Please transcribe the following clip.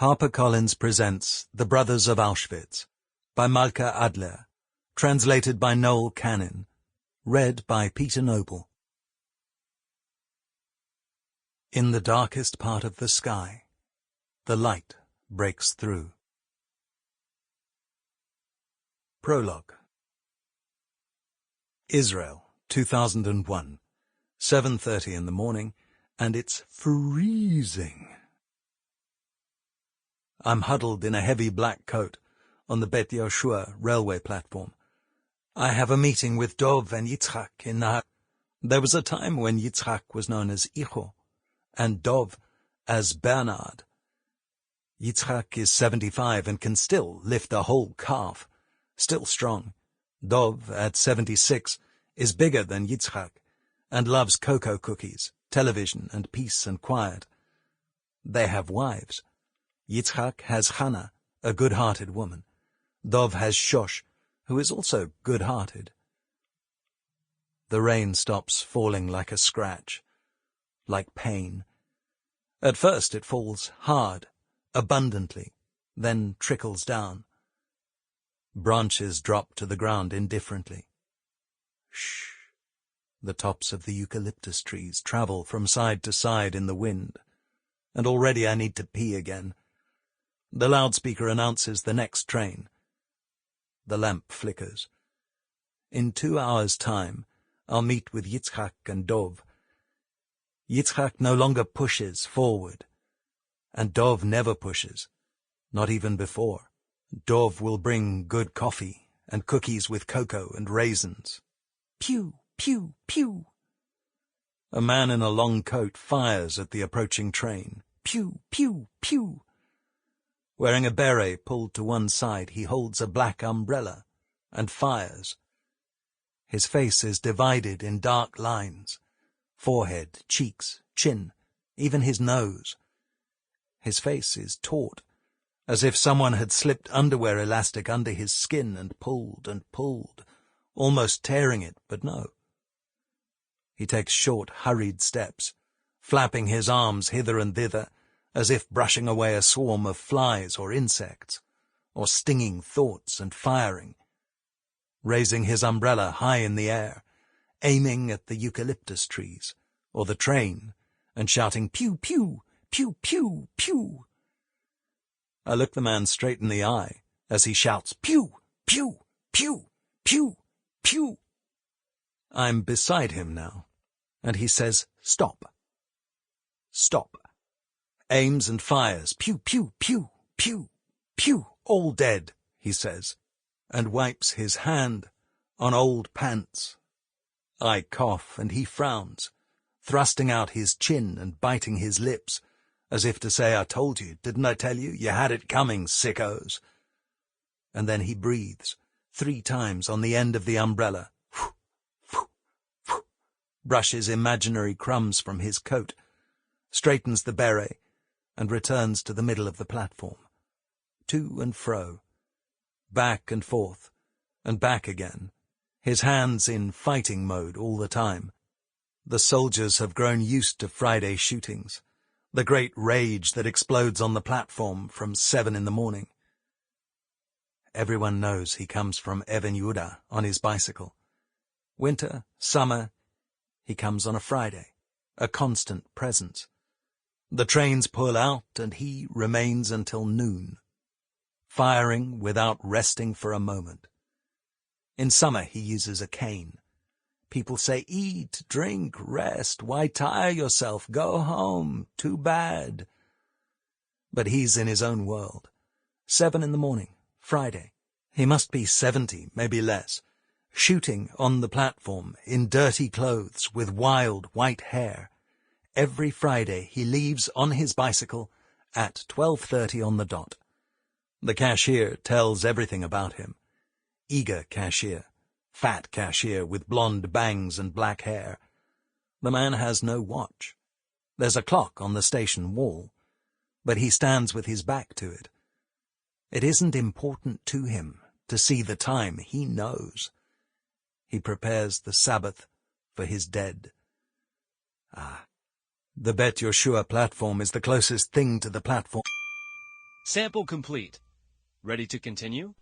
HarperCollins presents The Brothers of Auschwitz by Malka Adler, translated by Noel Cannon, read by Peter Noble. In the darkest part of the sky, the light breaks through. Prologue. Israel, 2001, 7:30 in the morning, and it's freezing. I'm huddled in a heavy black coat on the Bet Yoshua railway platform. I have a meeting with Dov and Yitzhak in Narrator. There was a time when Yitzhak was known as Icho, and Dov as Bernard. Yitzhak is 75 and can still lift a whole calf, still strong. Dov, at 76, is bigger than Yitzhak, and loves cocoa cookies, television, and peace and quiet. They have wives. Yitzhak has Hannah, a good-hearted woman. Dov has Shosh, who is also good-hearted. The rain stops falling like a scratch, like pain. At first it falls hard, abundantly, then trickles down. Branches drop to the ground indifferently. Shh! The tops of the eucalyptus trees travel from side to side in the wind, and already I need to pee again. The loudspeaker announces the next train. The lamp flickers. In 2 hours' time, I'll meet with Yitzhak and Dov. Yitzhak no longer pushes forward, and Dov never pushes, not even before. Dov will bring good coffee and cookies with cocoa and raisins. Pew, pew, pew. A man in a long coat fires at the approaching train. Pew, pew, pew. Wearing a beret pulled to one side, he holds a black umbrella and fires. His face is divided in dark lines. Forehead, cheeks, chin, even his nose. His face is taut, as if someone had slipped underwear elastic under his skin and pulled, almost tearing it, but no. He takes short, hurried steps, flapping his arms hither and thither, as if brushing away a swarm of flies or insects, or stinging thoughts and firing, raising his umbrella high in the air, aiming at the eucalyptus trees, or the train, and shouting, pew, pew, pew, pew, pew. I look the man straight in the eye as he shouts, pew, pew, pew, pew, pew. I'm beside him now, and he says, stop. Stop. Aims and fires, pew, pew, pew, pew, pew, all dead, he says, and wipes his hand on old pants. I cough, and he frowns, thrusting out his chin and biting his lips, as if to say, I told you, didn't I tell you? You had it coming, sickos. And then he breathes 3 times on the end of the umbrella, brushes imaginary crumbs from his coat, straightens the beret, and returns to the middle of the platform. To and fro, back and forth, and back again, his hands in fighting mode all the time. The soldiers have grown used to Friday shootings, the great rage that explodes on the platform from 7 in the morning. Everyone knows he comes from Even Yehuda on his bicycle. Winter, summer, he comes on a Friday, a constant presence. The trains pull out, and he remains until noon, firing without resting for a moment. In summer, he uses a cane. People say, eat, drink, rest, why tire yourself, go home, too bad. But he's in his own world. 7 in the morning, Friday. He must be 70, maybe less, shooting on the platform in dirty clothes with wild white hair. Every Friday he leaves on his bicycle at 12:30 on the dot. The cashier tells everything about him. Eager cashier, fat cashier with blonde bangs and black hair. The man has no watch. There's a clock on the station wall, but he stands with his back to it. It isn't important to him to see the time, he knows. He prepares the Sabbath for his dead. The Bet Yoshua platform is the closest thing to the platform. Sample complete. Ready to continue?